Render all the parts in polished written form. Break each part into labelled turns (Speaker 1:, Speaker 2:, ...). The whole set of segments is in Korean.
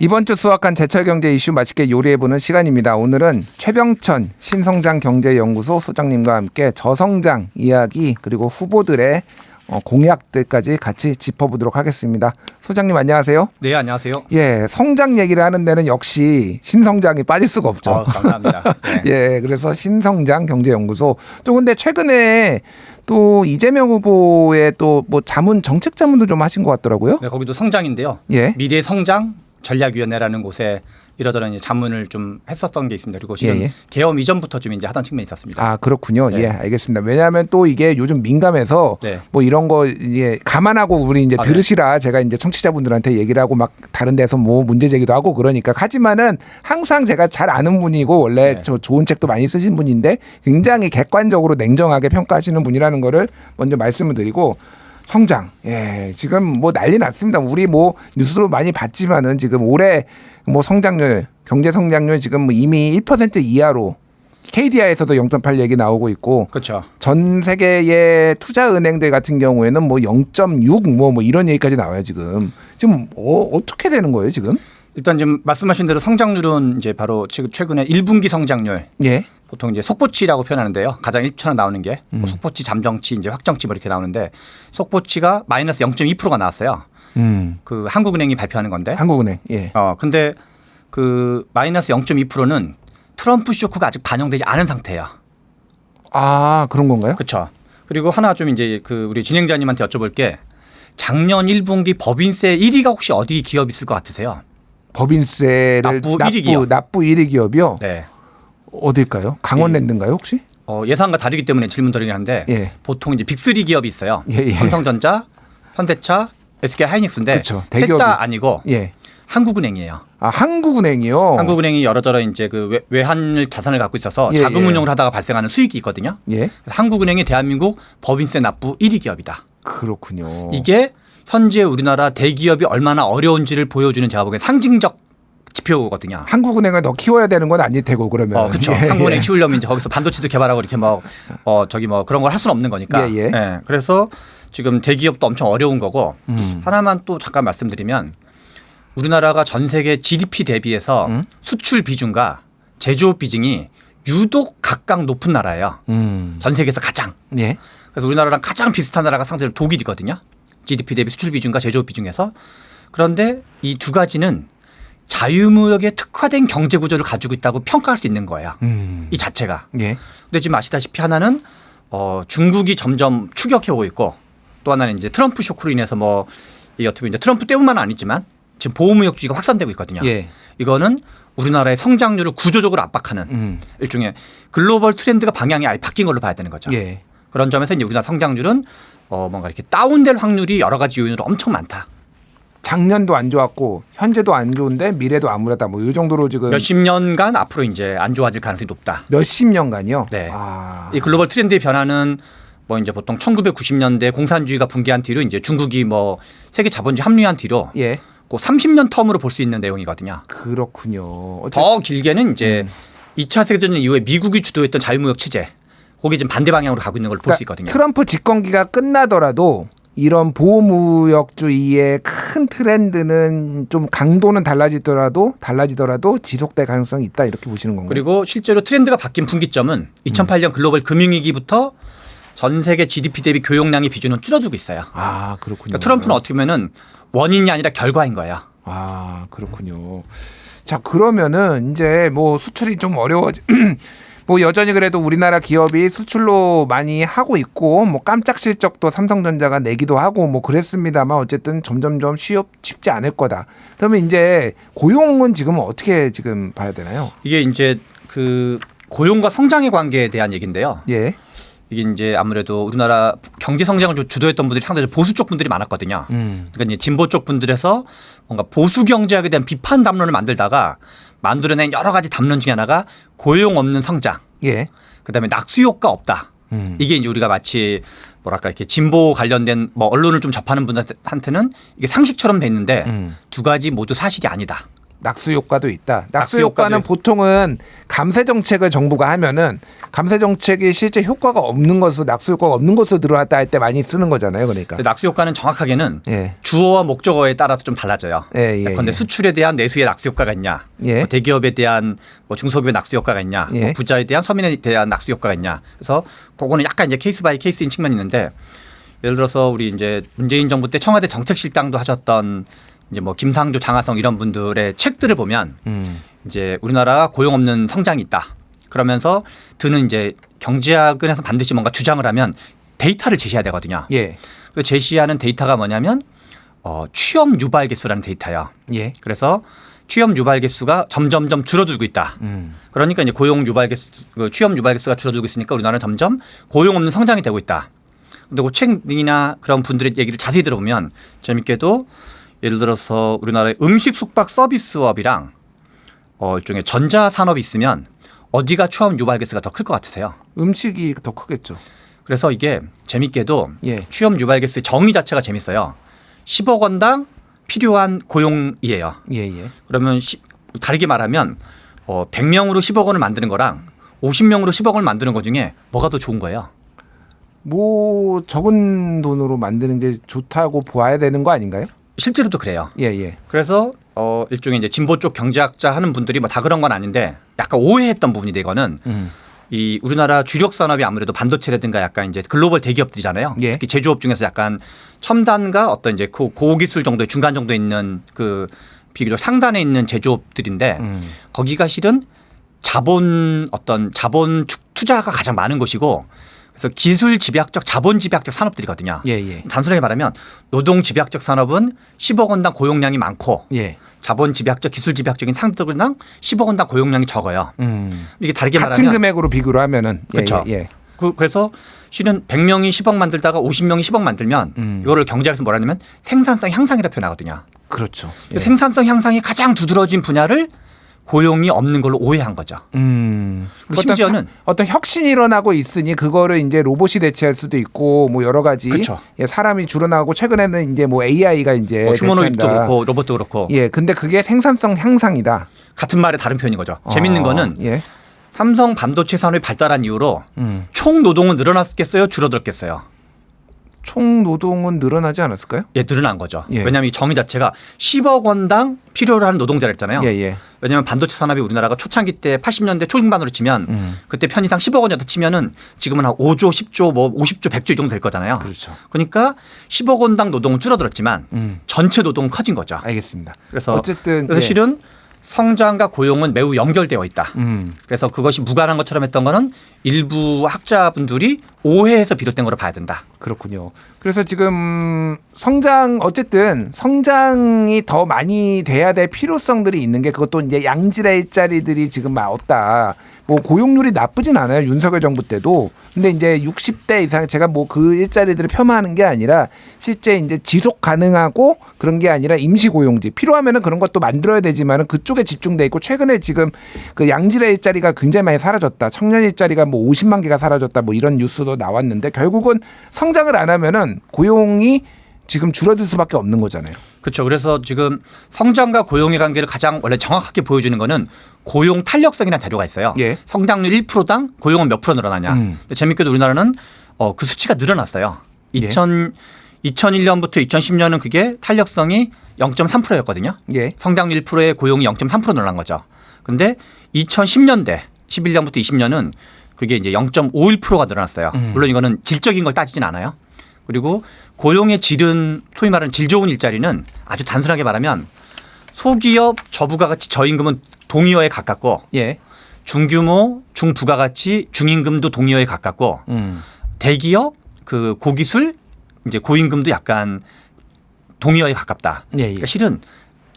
Speaker 1: 이번 주 수확한 제철 경제 이슈 맛있게 요리해보는 시간입니다. 오늘은 최병천 신성장경제연구소 소장님과 함께 저성장 이야기 그리고 후보들의 공약들까지 같이 짚어보도록 하겠습니다. 소장님 안녕하세요.
Speaker 2: 네, 안녕하세요.
Speaker 1: 예, 성장 얘기를 하는 데는 역시 신성장이 빠질 수가 없죠.
Speaker 2: 감사합니다. 네.
Speaker 1: 예, 그래서 신성장 경제연구소. 또 근데 최근에 또 이재명 후보의 또 뭐 자문 정책 자문도 좀 하신 것 같더라고요.
Speaker 2: 네, 거기도 성장인데요.
Speaker 1: 예.
Speaker 2: 미래 성장 전략위원회라는 곳에 이러저런 자문을 좀 했었던 게 있습니다. 그리고 지금 계엄 이전부터 좀 이제 하던 측면이 있었습니다.
Speaker 1: 아, 그렇군요.
Speaker 2: 네.
Speaker 1: 예, 알겠습니다. 왜냐하면 또 이게 요즘 민감해서
Speaker 2: 네.
Speaker 1: 뭐 이런 거 예, 감안하고 우리 이제 들으시라 제가 이제 청취자분들한테 얘기를 하고 막 다른 데서 뭐 문제 제기도 하고 그러니까 하지만은 항상 제가 잘 아는 분이고 원래 저 좋은 책도 많이 쓰신 분인데 굉장히 객관적으로 냉정하게 평가하시는 분이라는 거를 먼저 말씀을 드리고 성장. 예, 지금 뭐 난리 났습니다. 우리 뭐 뉴스로 많이 봤지만은 지금 올해 뭐 성장률, 경제 성장률 지금 뭐 이미 1% 이하로 KDI에서도 0.8 얘기 나오고 있고.
Speaker 2: 그렇죠.
Speaker 1: 전 세계의 투자 은행들 같은 경우에는 뭐 0.6 뭐 이런 얘기까지 나와요, 지금. 지금 어떻게 되는 거예요, 지금?
Speaker 2: 일단 지금 말씀하신 대로 성장률은 이제 바로 지금 최근에 1분기 성장률.
Speaker 1: 예.
Speaker 2: 보통 이제 속보치라고 표현하는데요. 가장 1차로 나오는 게 뭐 속보치, 잠정치, 이제 확정치 뭐 이렇게 나오는데 속보치가 마이너스 0.2%가 나왔어요. 그 한국은행이 발표하는 건데.
Speaker 1: 한국은행. 예.
Speaker 2: 근데 그 마이너스 0.2%는 트럼프 쇼크가 아직 반영되지 않은 상태예요.
Speaker 1: 아, 그런 건가요?
Speaker 2: 그렇죠. 그리고 하나 좀 이제 그 우리 진행자님한테 여쭤볼 게 작년 1분기 법인세 1위가 혹시 어디 기업 있을 것 같으세요?
Speaker 1: 법인세를
Speaker 2: 납부 1위 기업.
Speaker 1: 납부 1위 기업이요?
Speaker 2: 네.
Speaker 1: 어딜까요? 강원랜드인가요, 혹시?
Speaker 2: 예상과 다르기 때문에 질문 드리긴 한데
Speaker 1: 예.
Speaker 2: 보통 이제 빅3 기업이 있어요.
Speaker 1: 예.
Speaker 2: 삼성전자, 현대차, SK 하이닉스인데
Speaker 1: 그쵸,
Speaker 2: 셋 다 아니고
Speaker 1: 예.
Speaker 2: 한국은행이에요.
Speaker 1: 아, 한국은행이요?
Speaker 2: 한국은행이 여러저러 이제 그 외환 자산을 갖고 있어서
Speaker 1: 예,
Speaker 2: 자금
Speaker 1: 예.
Speaker 2: 운용을 하다가 발생하는 수익이 있거든요.
Speaker 1: 예.
Speaker 2: 그래서 한국은행이 대한민국 법인세 납부 1위 기업이다.
Speaker 1: 그렇군요.
Speaker 2: 이게 현재 우리나라 대기업이 얼마나 어려운지를 보여주는 제가 보기엔 상징적 지표거든요.
Speaker 1: 한국은행을 더 키워야 되는 건 아닐 테고 그러면.
Speaker 2: 그렇죠.
Speaker 1: 예.
Speaker 2: 한국은행 키우려면 이제 거기서 반도체도 개발하고 이렇게 뭐 그런 걸 할 수는 없는 거니까.
Speaker 1: 예.
Speaker 2: 그래서 지금 대기업도 엄청 어려운 거고 하나만 또 잠깐 말씀드리면 우리나라가 전 세계 GDP 대비해서 수출 비중과 제조업 비중이 유독 각각 높은 나라예요. 전 세계에서 가장.
Speaker 1: 예.
Speaker 2: 그래서 우리나라랑 가장 비슷한 나라가 상대로 독일이거든요. GDP 대비 수출 비중과 제조업 비중에서. 그런데 이 두 가지는 자유무역에 특화된 경제 구조를 가지고 있다고 평가할 수 있는 거예요. 이 자체가.
Speaker 1: 예.
Speaker 2: 근데 지금 아시다시피 하나는 중국이 점점 추격해오고 있고 또 하나는 이제 트럼프 쇼크로 인해서 뭐 이 어떻게 보면 이제 트럼프 때문만은 아니지만 지금 보호무역주의가 확산되고 있거든요.
Speaker 1: 예.
Speaker 2: 이거는 우리나라의 성장률을 구조적으로 압박하는 일종의 글로벌 트렌드가 방향이 아예 바뀐 걸로 봐야 되는 거죠.
Speaker 1: 예.
Speaker 2: 그런 점에서 이제 우리나라 성장률은 뭔가 이렇게 다운될 확률이 여러 가지 요인으로 엄청 많다.
Speaker 1: 작년도 안 좋았고 현재도 안 좋은데 미래도 암울하다. 뭐 이 정도로 지금
Speaker 2: 몇십 년간 앞으로 이제 안 좋아질 가능성이 높다.
Speaker 1: 몇십 년간요?
Speaker 2: 네.
Speaker 1: 아.
Speaker 2: 이 글로벌 트렌드의 변화는 뭐 이제 보통 1990년대 공산주의가 붕괴한 뒤로 이제 중국이 뭐 세계 자본주의 합류한 뒤로
Speaker 1: 예.
Speaker 2: 그 30년 텀으로 볼 수 있는 내용이거든요.
Speaker 1: 그렇군요.
Speaker 2: 더 길게는 이제 2차 세계대전 이후에 미국이 주도했던 자유무역 체제 거기 지금 반대 방향으로 가고 있는 걸 볼 수 있거든요.
Speaker 1: 트럼프 집권기가 끝나더라도 이런 보호무역주의의 큰 트렌드는 좀 강도는 달라지더라도 지속될 가능성이 있다 이렇게 보시는 건가요?
Speaker 2: 그리고 실제로 트렌드가 바뀐 분기점은 2008년 글로벌 금융위기부터 전 세계 GDP 대비 교역량의 비중은 줄어들고 있어요.
Speaker 1: 아, 그렇군요.
Speaker 2: 그러니까 트럼프는 어떻게 보면은 원인이 아니라 결과인 거예요.
Speaker 1: 아, 그렇군요. 자, 그러면은 이제 뭐 수출이 좀 뭐 여전히 그래도 우리나라 기업이 수출로 많이 하고 있고 뭐 깜짝 실적도 삼성전자가 내기도 하고 뭐 그랬습니다만 어쨌든 점점점 쉽지 않을 거다. 그러면 이제 고용은 지금 어떻게 지금 봐야 되나요?
Speaker 2: 이게 이제 그 고용과 성장의 관계에 대한 얘기인데요.
Speaker 1: 예.
Speaker 2: 이게 이제 아무래도 우리나라 경제 성장을 주도했던 분들이 상당히 보수 쪽 분들이 많았거든요. 그러니까 이제 진보 쪽 분들에서 뭔가 보수 경제학에 대한 비판 담론을 만들다가 만들어낸 여러 가지 담론 중에 하나가 고용 없는 성장.
Speaker 1: 예.
Speaker 2: 그다음에 낙수 효과 없다. 이게 이제 우리가 마치 뭐랄까 이렇게 진보 관련된 뭐 언론을 좀 접하는 분들한테는 이게 상식처럼 돼 있는데 두 가지 모두 사실이 아니다.
Speaker 1: 낙수 효과도 있다. 낙수
Speaker 2: 낙수
Speaker 1: 효과는
Speaker 2: 효과도
Speaker 1: 보통은 감세 정책을 정부가 하면은 감세 정책이 실제 효과가 없는 것으로 낙수 효과가 없는 것으로 드러났다 할 때 많이 쓰는 거잖아요. 그러니까.
Speaker 2: 낙수 효과는 정확하게는
Speaker 1: 예.
Speaker 2: 주어와 목적어에 따라서 좀 달라져요. 그런데 수출에 대한 내수의 낙수 효과가 있냐, 뭐 대기업에 대한 뭐 중소기업의 낙수 효과가 있냐, 뭐 부자에 대한 서민에 대한 낙수 효과가 있냐. 그래서 그거는 약간 이제 케이스 바이 케이스인 측면이 있는데 예를 들어서 우리 이제 문재인 정부 때 청와대 정책실장도 하셨던 이제 뭐 김상조, 장하성 이런 분들의 책들을 보면 이제 우리나라가 고용 없는 성장이 있다. 그러면서 드는 이제 경제학은에서 반드시 뭔가 주장을 하면 데이터를 제시해야 되거든요.
Speaker 1: 예.
Speaker 2: 그 제시하는 데이터가 뭐냐면 취업 유발 개수라는 데이터예요.
Speaker 1: 예.
Speaker 2: 그래서 취업 유발 개수가 점점점 줄어들고 있다. 그러니까 이제 고용 유발 개수, 취업 유발 개수가 줄어들고 있으니까 우리나라는 점점 고용 없는 성장이 되고 있다. 근데 그 책이나 그런 분들의 얘기를 자세히 들어보면 재밌게도 예를 들어서 우리나라의 음식 숙박 서비스업이랑 일종의 전자 산업이 있으면 어디가 취업 유발 개수가 더 클 것 같으세요?
Speaker 1: 음식이 더 크겠죠.
Speaker 2: 그래서 이게 재밌게도
Speaker 1: 예.
Speaker 2: 취업 유발 개수의 정의 자체가 재밌어요. 10억 원당 필요한 고용이에요.
Speaker 1: 예.
Speaker 2: 그러면 다르게 말하면 100명으로 10억 원을 만드는 거랑 50명으로 10억 원을 만드는 것 중에 뭐가 더 좋은 거예요?
Speaker 1: 뭐 적은 돈으로 만드는 게 좋다고 보아야 되는 거 아닌가요?
Speaker 2: 실제로도 그래요.
Speaker 1: 예.
Speaker 2: 그래서 일종의 이제 진보 쪽 경제학자 하는 분들이 뭐 다 그런 건 아닌데 약간 오해했던 부분이 되거는 이 우리나라 주력 산업이 아무래도 반도체라든가 약간 이제 글로벌 대기업들이잖아요.
Speaker 1: 예.
Speaker 2: 특히 제조업 중에서 약간 첨단과 어떤 이제 고기술 정도의 중간 정도에 있는 그 비교적 상단에 있는 제조업들인데 거기가 실은 자본 투자가 가장 많은 곳이고 그래서 기술 집약적 자본 집약적 산업들이거든요.
Speaker 1: 예.
Speaker 2: 단순하게 말하면 노동 집약적 산업은 10억 원당 고용량이 많고
Speaker 1: 예.
Speaker 2: 자본 집약적 기술 집약적인 산업들은 10억 원당 고용량이 적어요. 이게 다르게
Speaker 1: 같은
Speaker 2: 말하면
Speaker 1: 금액으로 비교를 하면은
Speaker 2: 그렇죠.
Speaker 1: 예.
Speaker 2: 그래서 실은 100명이 10억 만들다가 50명이 10억 만들면 이거를 경제학에서 뭐라 하냐면 생산성 향상이라 표현하거든요.
Speaker 1: 그렇죠.
Speaker 2: 생산성 향상이 가장 두드러진 분야를 고용이 없는 걸로 오해한 거죠. 심지어는
Speaker 1: 어떤 혁신이 일어나고 있으니 그거를 이제 로봇이 대체할 수도 있고 뭐 여러 가지
Speaker 2: 그쵸.
Speaker 1: 예, 사람이 줄어나고 최근에는 이제 뭐 AI가 이제
Speaker 2: 휴머노이드도
Speaker 1: 대체한다.
Speaker 2: 그렇고 로봇도 그렇고.
Speaker 1: 예, 근데 그게 생산성 향상이다.
Speaker 2: 같은 말의 다른 표현인 거죠. 재밌는 거는
Speaker 1: 예.
Speaker 2: 삼성 반도체 산업이 발달한 이후로 총 노동은 늘어났겠어요? 줄어들었겠어요?
Speaker 1: 총 노동은 늘어나지 않았을까요?
Speaker 2: 예, 늘어난 거죠.
Speaker 1: 예.
Speaker 2: 왜냐하면 이 정의 자체가 10억 원당 필요로 하는 노동자를 했잖아요.
Speaker 1: 예.
Speaker 2: 왜냐하면 반도체 산업이 우리나라가 초창기 때 80년대 초중반으로 치면 그때 편의상 10억 원이었다 치면은 지금은 한 5조, 10조, 뭐 50조, 100조 이 정도 될 거잖아요.
Speaker 1: 그렇죠.
Speaker 2: 그러니까 10억 원당 노동은 줄어들었지만 전체 노동은 커진 거죠.
Speaker 1: 알겠습니다.
Speaker 2: 그래서
Speaker 1: 어쨌든
Speaker 2: 그래서 실은 성장과 고용은 매우 연결되어 있다. 그래서 그것이 무관한 것처럼 했던 거는 일부 학자분들이 오해에서 비롯된 거로 봐야 된다.
Speaker 1: 그렇군요. 그래서 지금 어쨌든 성장이 더 많이 돼야 될 필요성들이 있는 게 그것도 이제 양질의 일자리들이 지금 막 없다. 뭐 고용률이 나쁘진 않아요. 윤석열 정부 때도. 근데 이제 60대 이상 제가 뭐 그 일자리들을 폄하하는 게 아니라 실제 이제 지속 가능하고 그런 게 아니라 임시 고용지 필요하면은 그런 것도 만들어야 되지만은 그쪽에 집중돼 있고 최근에 지금 그 양질의 일자리가 굉장히 많이 사라졌다. 청년 일자리가 뭐 50만 개가 사라졌다. 뭐 이런 뉴스도 나왔는데 결국은 성장을 안 하면은 고용이 지금 줄어들 수밖에 없는 거잖아요.
Speaker 2: 그렇죠. 그래서 지금 성장과 고용의 관계를 가장 원래 정확하게 보여주는 거는 고용 탄력성이라는 자료가 있어요.
Speaker 1: 예.
Speaker 2: 성장률 1%당 고용은 몇 프로 늘어나냐. 근데 재밌게도 우리나라는 그 수치가 늘어났어요. 2001년부터 2010년은 그게 탄력성이 0.3%였거든요.
Speaker 1: 예.
Speaker 2: 성장률 1%의 고용이 0.3% 늘어난 거죠. 근데 2010년대 11년부터 20년은 그게 이제 0.51%가 늘어났어요. 물론 이거는 질적인 걸 따지진 않아요. 그리고 고용의 질은 소위 말하는 질 좋은 일자리는 아주 단순하게 말하면 소기업 저부가가치 저임금은 동의어에 가깝고
Speaker 1: 예.
Speaker 2: 중규모 중부가가치 중임금도 동의어에 가깝고 대기업 그 고기술 이제 고임금도 약간 동의어에 가깝다. 그러니까 실은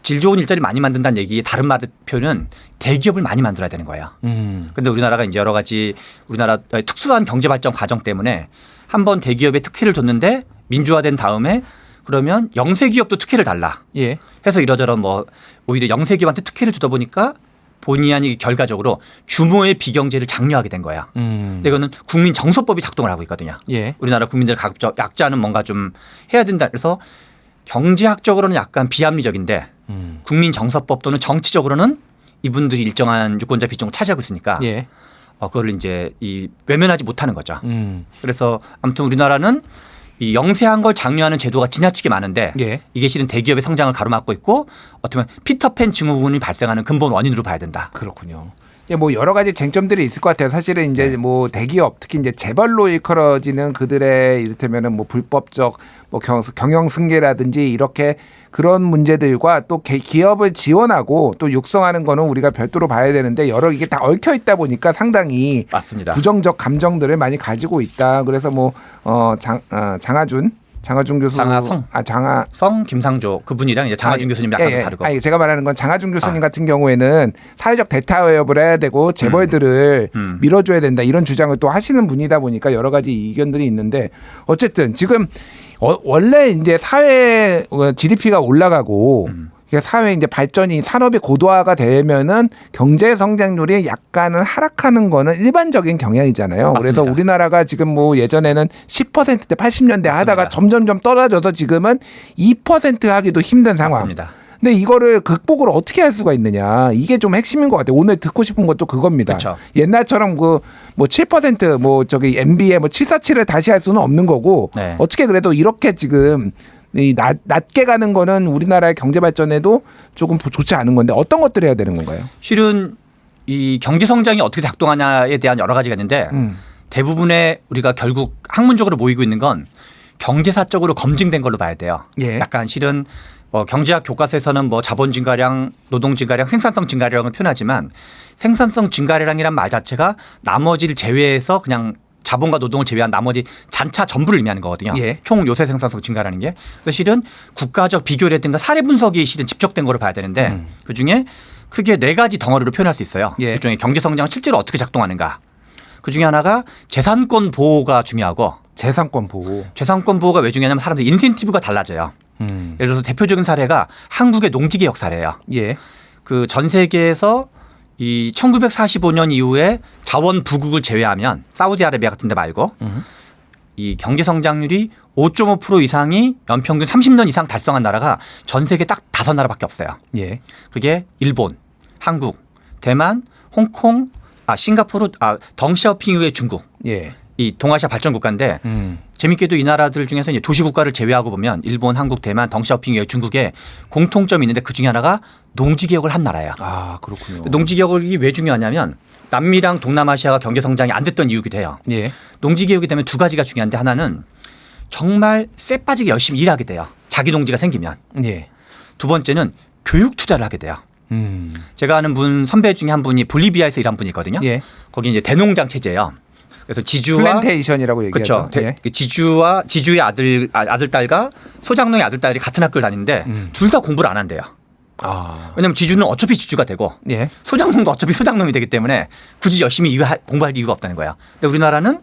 Speaker 2: 질 좋은 일자리 많이 만든다는 얘기의 다른 말의 표현은 대기업을 많이 만들어야 되는 거예요. 그런데 우리나라가 이제 여러 가지 우리나라 특수한 경제 발전 과정 때문에 한번 대기업에 특혜를 줬는데 민주화된 다음에 그러면 영세기업도 특혜를 달라.
Speaker 1: 예.
Speaker 2: 해서 이러저런 뭐 오히려 영세기업한테 특혜를 주다 보니까 본의 아니게 결과적으로 규모의 비경제를 장려하게 된 거야. 근데 이거는 국민정서법이 작동을 하고 있거든요.
Speaker 1: 예.
Speaker 2: 우리나라 국민들 가급적 약자는 뭔가 좀 해야 된다. 그래서 경제학적으로는 약간 비합리적인데 국민정서법 또는 정치적으로는 이분들이 일정한 유권자 비중을 차지하고 있으니까
Speaker 1: 예.
Speaker 2: 그걸 이제 외면하지 못하는 거죠. 그래서 아무튼 우리나라는 이 영세한 걸 장려하는 제도가 지나치게 많은데
Speaker 1: 예.
Speaker 2: 이게 실은 대기업의 성장을 가로막고 있고 어떻게 보면 피터팬 증후군이 발생하는 근본 원인으로 봐야 된다.
Speaker 1: 그렇군요. 예, 뭐 여러 가지 쟁점들이 있을 것 같아요. 사실은 이제 뭐 대기업 특히 이제 재벌로 일컬어지는 그들의 이를테면은 뭐 불법적 뭐 경영 승계라든지 이렇게 그런 문제들과 또 기업을 지원하고 또 육성하는 거는 우리가 별도로 봐야 되는데 여러 이게 다 얽혀 있다 보니까 상당히
Speaker 2: 맞습니다.
Speaker 1: 부정적 감정들을 많이 가지고 있다. 그래서 뭐 장하준 교수,
Speaker 2: 장하성, 김상조 그분이랑 이제 장하준 교수님 약간 좀 다르고.
Speaker 1: 아니, 제가 말하는 건 장하준 교수님 같은 경우에는 사회적 대타협을 해야 되고 재벌들을 밀어줘야 된다 이런 주장을 또 하시는 분이다 보니까 여러 가지 이견들이 있는데 어쨌든 지금 원래 이제 사회 GDP가 올라가고 사회 이제 발전이 산업이 고도화가 되면은 경제 성장률이 약간은 하락하는 거는 일반적인 경향이잖아요.
Speaker 2: 맞습니다.
Speaker 1: 그래서 우리나라가 지금 뭐 예전에는 10%대 80년대 하다가
Speaker 2: 맞습니다.
Speaker 1: 점점점 떨어져서 지금은 2% 하기도 힘든 상황.
Speaker 2: 맞습니다.
Speaker 1: 근데 이거를 극복을 어떻게 할 수가 있느냐 이게 좀 핵심인 것 같아요. 오늘 듣고 싶은 것도 그겁니다.
Speaker 2: 그렇죠.
Speaker 1: 옛날처럼 그 뭐 7% 뭐 저기 MB에 뭐 747을 다시 할 수는 없는 거고
Speaker 2: 네.
Speaker 1: 어떻게 그래도 이렇게 지금 이 낮게 가는 거는 우리나라의 경제 발전에도 조금 좋지 않은 건데 어떤 것들을 해야 되는 건가요?
Speaker 2: 실은 이 경제 성장이 어떻게 작동하냐에 대한 여러 가지가 있는데 대부분의 우리가 결국 학문적으로 모이고 있는 건 경제사적으로 검증된 걸로 봐야 돼요.
Speaker 1: 예.
Speaker 2: 약간 실은 경제학 교과서에서는 뭐 자본 증가량, 노동 증가량, 생산성 증가량을 표현하지만 생산성 증가량이란 말 자체가 나머지를 제외해서 그냥 자본과 노동을 제외한 나머지 잔차 전부를 의미하는 거거든요.
Speaker 1: 예.
Speaker 2: 총 요새 생산성 증가라는 게. 그래서 실은 국가적 비교라든가 사례 분석이 실은 집적된 거로 봐야 되는데 그중에 크게 4가지 덩어리로 표현할 수 있어요.
Speaker 1: 예.
Speaker 2: 그중에 경제 성장은 실제로 어떻게 작동하는가. 그중에 하나가 재산권 보호가 중요하고
Speaker 1: 재산권 보호.
Speaker 2: 재산권 보호가 왜 중요하냐면 사람들 인센티브가 달라져요. 예를 들어서 대표적인 사례가 한국의 농지개혁 사례예요.
Speaker 1: 예.
Speaker 2: 그 전 세계에서 이 1945년 이후에 자원 부국을 제외하면 사우디아라비아 같은 데 말고 이 경제 성장률이 5.5% 이상이 연평균 30년 이상 달성한 나라가 전 세계 딱 5나라밖에 없어요.
Speaker 1: 예.
Speaker 2: 그게 일본, 한국, 대만, 홍콩, 싱가포르, 덩샤오핑 이후에 중국.
Speaker 1: 예.
Speaker 2: 이 동아시아 발전 국가인데 재밌게도 이 나라들 중에서 이제 도시 국가를 제외하고 보면 일본, 한국, 대만, 덩샤오핑 이후에 중국에 공통점이 있는데 그 중에 하나가 농지 개혁을 한 나라예요.
Speaker 1: 아, 그렇군요.
Speaker 2: 농지 개혁이 왜 중요하냐면 남미랑 동남아시아가 경제 성장이 안 됐던 이유기도 해요.
Speaker 1: 예.
Speaker 2: 농지 개혁이 되면 2가지가 중요한데 하나는 정말 쎄 빠지게 열심히 일하게 돼요. 자기 농지가 생기면.
Speaker 1: 예.
Speaker 2: 2번째는 교육 투자를 하게 돼요. 제가 아는 선배 중에 한 분이 볼리비아에서 일한 분이 있거든요.
Speaker 1: 예.
Speaker 2: 거기 이제 대농장 체제예요. 그래서 지주와
Speaker 1: 플랜테이션이라고 얘기하죠.
Speaker 2: 그렇죠.
Speaker 1: 예.
Speaker 2: 지주의 아들 딸과 소장농의 아들 딸이 같은 학교를 다니는데 둘 다 공부를 안 한대요. 왜냐하면 지주는 어차피 지주가 되고
Speaker 1: 예.
Speaker 2: 소장농도 어차피 소장농이 되기 때문에 굳이 열심히 공부할 이유가 없다는 거예요. 근데 우리나라는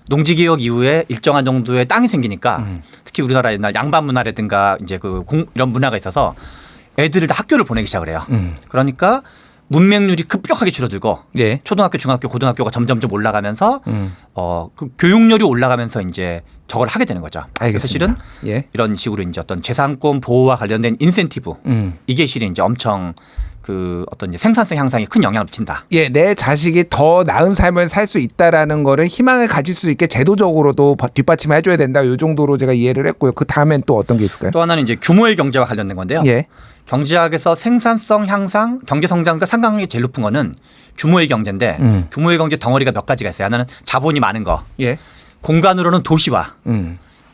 Speaker 2: 농지개혁 이후에 일정한 정도의 땅이 생기니까 특히 우리나라 옛날 양반 문화라든가 이제 이런 문화가 있어서 애들을 다 학교를 보내기 시작을 해요. 그러니까 문맹률이 급격하게 줄어들고
Speaker 1: 예.
Speaker 2: 초등학교, 중학교, 고등학교가 점점점 올라가면서 그 교육열이 올라가면서 이제 저걸 하게 되는 거죠.
Speaker 1: 알겠습니다.
Speaker 2: 사실은
Speaker 1: 예.
Speaker 2: 이런 식으로 이제 어떤 재산권 보호와 관련된 인센티브 이게 실은 이제 엄청 그 어떤 이제 생산성 향상에 큰 영향을 미친다.
Speaker 1: 예, 내 자식이 더 나은 삶을 살 수 있다라는 거를 희망을 가질 수 있게 제도적으로도 뒷받침해 줘야 된다. 이 정도로 제가 이해를 했고요. 그 다음엔 또 어떤 게 있을까요?
Speaker 2: 또 하나는 이제 규모의 경제와 관련된 건데요.
Speaker 1: 예.
Speaker 2: 경제학에서 생산성 향상, 경제 성장과 상관관계 제일 높은 거는 규모의 경제인데 규모의 경제 덩어리가 몇 가지가 있어요. 하나는 자본이 많은 거.
Speaker 1: 예.
Speaker 2: 공간으로는 도시화.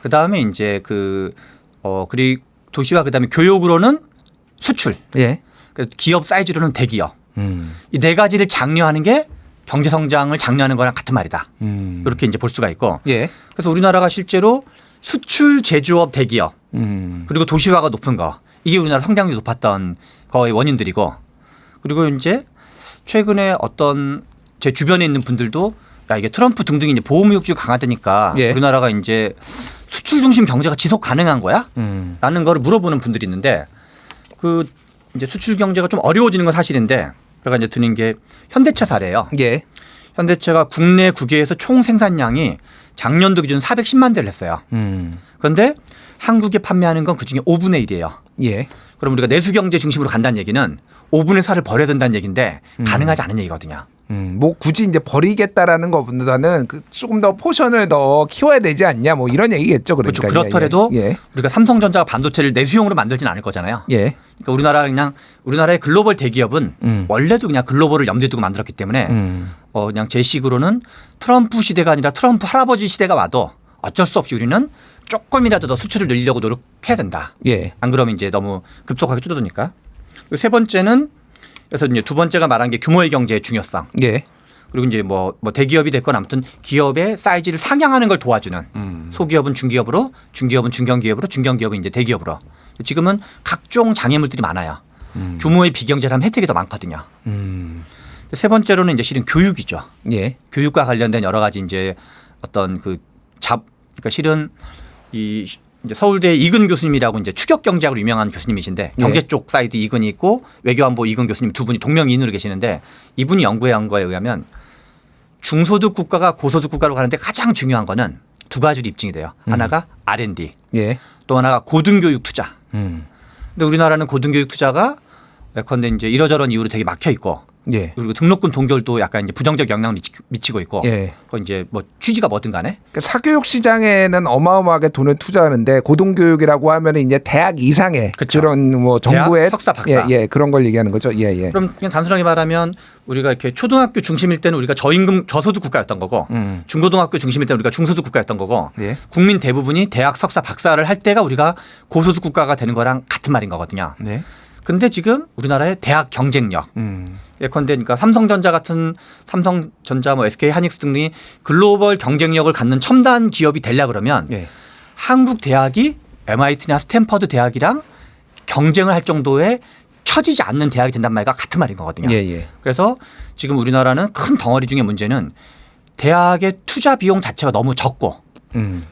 Speaker 2: 그다음에 이제 그리고 도시화 그다음에 교육으로는 수출.
Speaker 1: 예.
Speaker 2: 기업 사이즈로는 대기업. 이 4가지를 장려하는 게 경제 성장을 장려하는 거랑 같은 말이다. 이렇게 이제 볼 수가 있고.
Speaker 1: 예.
Speaker 2: 그래서 우리나라가 실제로 수출 제조업 대기업 그리고 도시화가 높은 거. 이게 우리나라 성장률이 높았던 거의 원인들이고. 그리고 이제 최근에 어떤 제 주변에 있는 분들도 야 이게 트럼프 등등이 이제 보호무역주의가 강화되니까
Speaker 1: 예.
Speaker 2: 우리나라가 이제 수출 중심 경제가 지속 가능한 거야? 라는 거를 물어보는 분들이 있는데 그 이제 수출 경제가 좀 어려워지는 건 사실인데 제가 이제 드는 게 현대차 사례예요.
Speaker 1: 예.
Speaker 2: 현대차가 국내 국외에서 총 생산량이 작년도 기준 410만 대를 했어요. 그런데 한국에 판매하는 건 그중에 5분의 1이에요.
Speaker 1: 예.
Speaker 2: 그럼 우리가 내수 경제 중심으로 간다는 얘기는 5분의 4를 버려야 된다는 얘기인데 가능하지 않은 얘기거든요.
Speaker 1: 뭐 굳이 이제 버리겠다라는 것보다는 조금 더 포션을 더 키워야 되지 않냐 뭐 이런 얘기겠죠. 그러니까.
Speaker 2: 그렇죠. 그렇더라도
Speaker 1: 예.
Speaker 2: 우리가 삼성전자가 반도체를 내수용으로 만들지는 않을 거잖아요.
Speaker 1: 예.
Speaker 2: 그러니까 우리나라의 글로벌 대기업은 원래도 그냥 글로벌을 염두에 두고 만들었기 때문에 그냥 제 식으로는 트럼프 시대가 아니라 트럼프 할아버지 시대가 와도 어쩔 수 없이 우리는 조금이라도 더 수출을 늘리려고 노력해야 된다.
Speaker 1: 예.
Speaker 2: 안 그러면 이제 너무 급속하게 줄어드니까. 세 번째는 그래서 이제 두 번째가 말한 게 규모의 경제의 중요성.
Speaker 1: 예.
Speaker 2: 그리고 이제 뭐 대기업이 됐건 아무튼 기업의 사이즈를 상향하는 걸 도와주는 소기업은 중기업으로, 중기업은 중견기업으로, 중견기업은 이제 대기업으로. 지금은 각종 장애물들이 많아요. 규모의 비경제를 하면 혜택이 더 많거든요. 세 번째로는 이제 실은 교육이죠.
Speaker 1: 예.
Speaker 2: 교육과 관련된 여러 가지 이제 어떤 그러니까 실은 이 이제 서울대 이근 교수님이라고 이제 추격 경제학으로 유명한 교수님이신데 경제 쪽 사이드 이근이 있고 외교안보 이근 교수님 두 분이 동명이인으로 계시는데 이분이 연구한 거에 의하면 중소득 국가가 고소득 국가로 가는데 가장 중요한 거는 두 가지로 입증이 돼요. 하나가 R&D,
Speaker 1: 예.
Speaker 2: 또 하나가 고등교육 투자. 근데 우리나라는 고등교육 투자가 예컨대 이제 이러저런 이유로 되게 막혀 있고.
Speaker 1: 예.
Speaker 2: 그리고 등록금 동결도 약간 이제 부정적 영향을 미치고 있고.
Speaker 1: 예.
Speaker 2: 그건 이제 뭐 취지가 뭐든 간에.
Speaker 1: 그러니까 사교육 시장에는 어마어마하게 돈을 투자하는데 고등교육이라고 하면 이제 대학 이상의
Speaker 2: 그쵸.
Speaker 1: 그런 뭐 정부의
Speaker 2: 대학, 석사, 박사.
Speaker 1: 예, 그런 걸 얘기하는 거죠. 예, 예.
Speaker 2: 그럼 그냥 단순하게 말하면 우리가 이렇게 초등학교 중심일 때는 우리가 저임금 저소득 국가였던 거고 중고등학교 중심일 때는 우리가 중소득 국가였던 거고
Speaker 1: 예.
Speaker 2: 국민 대부분이 대학 석사 박사를 할 때가 우리가 고소득 국가가 되는 거랑 같은 말인 거거든요.
Speaker 1: 네.
Speaker 2: 근데 지금 우리나라의 대학 경쟁력 예컨대 그러니까 삼성전자 같은 삼성전자 뭐 SK 하이닉스 등이 글로벌 경쟁력을 갖는 첨단 기업이 되려 그러면
Speaker 1: 예.
Speaker 2: 한국 대학이 MIT나 스탠퍼드 대학이랑 경쟁을 할 정도의 처지지 않는 대학이 된단 말과 같은 말인 거거든요.
Speaker 1: 예, 예.
Speaker 2: 그래서 지금 우리나라는 큰 덩어리 중에 문제는 대학의 투자 비용 자체가 너무 적고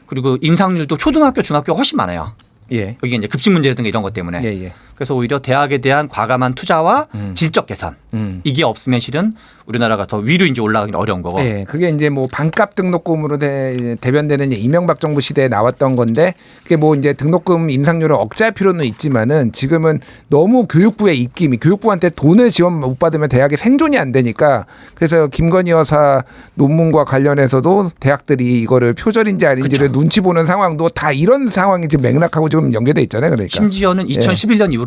Speaker 2: 그리고 인상률도 초등학교, 중학교가 훨씬 많아요.
Speaker 1: 예.
Speaker 2: 여기 이제 급식 문제라든가 이런 것 때문에.
Speaker 1: 예, 예.
Speaker 2: 그래서 오히려 대학에 대한 과감한 투자와 질적 개선 이게 없으면 실은 우리나라가 더 위로 이제 올라가기 어려운 거고.
Speaker 1: 예, 그게 이제 뭐 반값 등록금으로 대변되는 이제 이명박 정부 시대에 나왔던 건데 그게 뭐 이제 등록금 인상률을 억제할 필요는 있지만은 지금은 너무 교육부의 입김이 교육부한테 돈을 지원 못 받으면 대학의 생존이 안 되니까 그래서 김건희 여사 논문과 관련해서도 대학들이 이거를 표절인지 아닌지를
Speaker 2: 그쵸.
Speaker 1: 눈치 보는 상황도 다 이런 상황이 지금 맥락하고 지금 연계돼 있잖아요. 그러니까
Speaker 2: 심지어는 2011년 이후로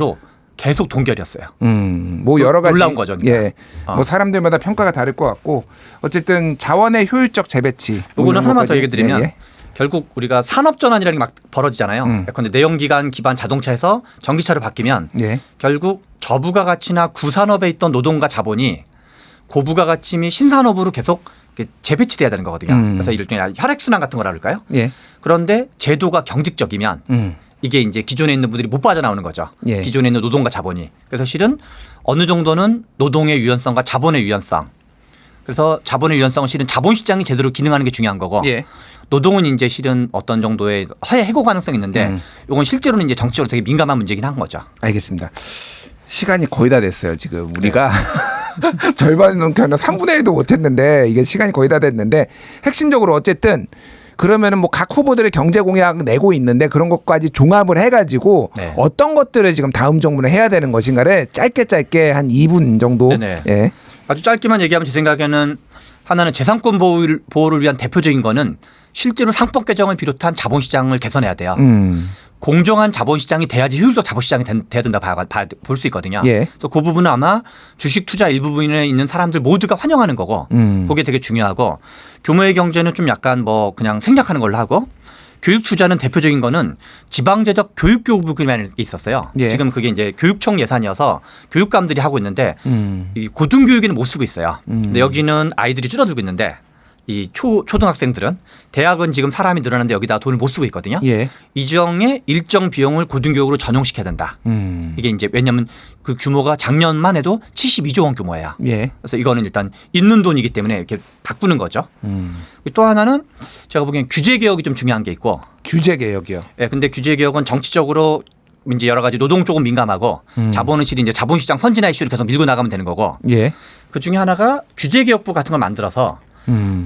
Speaker 2: 계속 동결이었어요.
Speaker 1: 뭐 여러 가지
Speaker 2: 놀라운 거죠. 그러니까.
Speaker 1: 예, 뭐 사람들마다 평가가 다를 것 같고 어쨌든 자원의 효율적 재배치.
Speaker 2: 요거는 하나만 더 얘기 드리면
Speaker 1: 예, 예.
Speaker 2: 결국 우리가 산업 전환이라는 게 막 벌어지잖아요. 예컨대 내연기관 기반 자동차에서 전기차로 바뀌면
Speaker 1: 예.
Speaker 2: 결국 저부가가치나 구산업에 있던 노동과 자본이 고부가가치 신산업으로 계속 재배치돼야 되는 거거든요. 그래서 일종의 혈액순환 같은 거라 그럴까요?
Speaker 1: 예.
Speaker 2: 그런데 제도가 경직적이면 이게 이제 기존에 있는 분들이 못 빠져나오는 거죠.
Speaker 1: 예.
Speaker 2: 기존에 있는 노동과 자본이. 그래서 실은 어느 정도는 노동의 유연성과 자본의 유연성. 그래서 자본의 유연성은 실은 자본시장이 제대로 기능하는 게 중요한 거고
Speaker 1: 예.
Speaker 2: 노동은 이제 실은 어떤 정도의 해고 가능성이 있는데 이건 실제로는 이제 정치적으로 되게 민감한 문제긴 한 거죠.
Speaker 1: 알겠습니다. 시간이 거의 다 됐어요. 지금 우리가 절반 넘게 하나 3분의 1도 못했는데 이게 시간이 거의 다 됐는데 핵심적으로 어쨌든 그러면은 뭐 각 후보들의 경제 공약 내고 있는데 그런 것까지 종합을 해가지고
Speaker 2: 네.
Speaker 1: 어떤 것들을 지금 다음 정부는 해야 되는 것인가를 짧게 한 2분 정도.
Speaker 2: 네네.
Speaker 1: 예.
Speaker 2: 아주 짧게만 얘기하면 제 생각에는 하나는 재산권 보호를 위한 대표적인 거는 실제로 상법 개정을 비롯한 자본시장을 개선해야 돼요. 공정한 자본시장이 돼야지 효율적 자본시장이 돼야 된다 볼 수 있거든요.
Speaker 1: 예.
Speaker 2: 그래서 그 부분은 아마 주식 투자 일부분에 있는 사람들 모두가 환영하는 거고 그게 되게 중요하고 규모의 경제는 좀 약간 뭐 그냥 생략하는 걸로 하고 교육 투자는 대표적인 거는 지방제적 교육교부금이 있었어요.
Speaker 1: 예.
Speaker 2: 지금 그게 이제 교육청 예산이어서 교육감들이 하고 있는데 이 고등교육에는 못 쓰고 있어요. 근데 여기는 아이들이 줄어들고 있는데 이 초등학생들은 대학은 지금 사람이 늘어나는데 여기다 돈을 못 쓰고 있거든요.
Speaker 1: 예.
Speaker 2: 이정의 일정 비용을 고등교육으로 전용시켜야 된다. 이게 이제 왜냐하면 그 규모가 작년만 해도 72조 원 규모예요.
Speaker 1: 예.
Speaker 2: 그래서 이거는 일단 있는 돈이기 때문에 이렇게 바꾸는 거죠. 또 하나는 제가 보기엔 규제 개혁이 좀 중요한 게 있고.
Speaker 1: 규제 개혁이요.
Speaker 2: 네, 근데 규제 개혁은 정치적으로 이제 여러 가지 노동 쪽은 민감하고 자본은 실은 이제 자본시장 선진화 이슈를 계속 밀고 나가면 되는 거고.
Speaker 1: 예.
Speaker 2: 그 중에 하나가 규제 개혁부 같은 걸 만들어서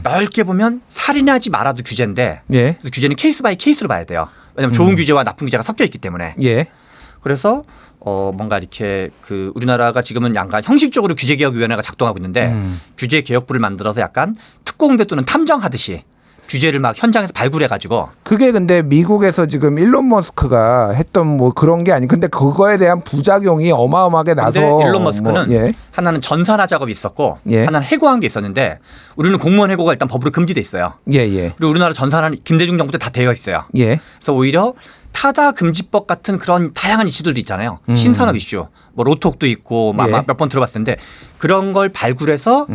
Speaker 2: 넓게 보면 살인하지 말아도 규제인데
Speaker 1: 예.
Speaker 2: 그래서 규제는 케이스 바이 케이스로 봐야 돼요. 왜냐하면 좋은 규제와 나쁜 규제가 섞여 있기 때문에.
Speaker 1: 예.
Speaker 2: 그래서 뭔가 이렇게 그 우리나라가 지금은 약간 형식적으로 규제개혁위원회가 작동하고 있는데 규제개혁부를 만들어서 약간 특공대 또는 탐정하듯이 규제를 막 현장에서 발굴해가지고.
Speaker 1: 그게 근데 미국에서 지금 일론 머스크가 했던 뭐 그런 게 아니. 근데 그거에 대한 부작용이 어마어마하게 나서.
Speaker 2: 근데 일론 머스크는
Speaker 1: 뭐, 예.
Speaker 2: 하나는 전산화 작업이 있었고
Speaker 1: 예.
Speaker 2: 하나는 해고한 게 있었는데 우리는 공무원 해고가 일단 법으로 금지돼 있어요.
Speaker 1: 예.
Speaker 2: 그리고 우리나라 전산화는 김대중 정부 때 다 되어 있어요.
Speaker 1: 예.
Speaker 2: 그래서 오히려 타다 금지법 같은 그런 다양한 이슈들도 있잖아요. 신산업 이슈, 뭐 로톡도 있고
Speaker 1: 예.
Speaker 2: 몇 번 들어봤을 텐데 그런 걸 발굴해서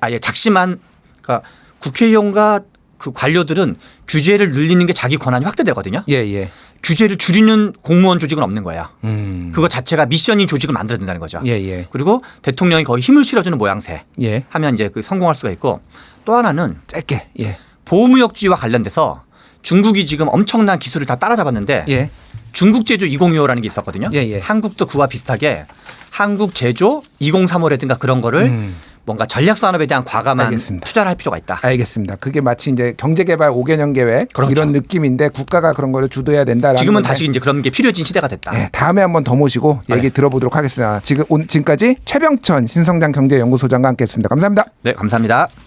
Speaker 2: 아예 작심한 그러니까 국회의원과 그 관료들은 규제를 늘리는 게 자기 권한이 확대되거든요.
Speaker 1: 예.
Speaker 2: 규제를 줄이는 공무원 조직은 없는 거예요.
Speaker 1: 음.
Speaker 2: 그거 자체가 미션인 조직을 만들어야 된다는 거죠.
Speaker 1: 예.
Speaker 2: 그리고 대통령이 거기 힘을 실어주는 모양새
Speaker 1: 예.
Speaker 2: 하면 이제 그 성공할 수가 있고 또 하나는
Speaker 1: 짧게. 예.
Speaker 2: 보호무역주의와 관련돼서 중국이 지금 엄청난 기술을 다 따라잡았는데
Speaker 1: 예.
Speaker 2: 중국 제조 2025라는 게 있었거든요.
Speaker 1: 예.
Speaker 2: 한국도 그와 비슷하게 한국 제조 2035라든가 그런 거를 뭔가 전략 산업에 대한 과감한
Speaker 1: 알겠습니다.
Speaker 2: 투자를 할 필요가 있다.
Speaker 1: 알겠습니다. 그게 마치 이제 경제개발 5개년 계획
Speaker 2: 그렇죠.
Speaker 1: 이런 느낌인데 국가가 그런 거를 주도해야 된다라는
Speaker 2: 지금은
Speaker 1: 건데.
Speaker 2: 다시 이제 그런 게 필요해진 시대가 됐다.
Speaker 1: 네, 다음에 한번 더 모시고 얘기
Speaker 2: 네.
Speaker 1: 들어보도록 하겠습니다. 지금까지 최병천 신성장 경제연구소장과 함께했습니다. 감사합니다.
Speaker 2: 네, 감사합니다.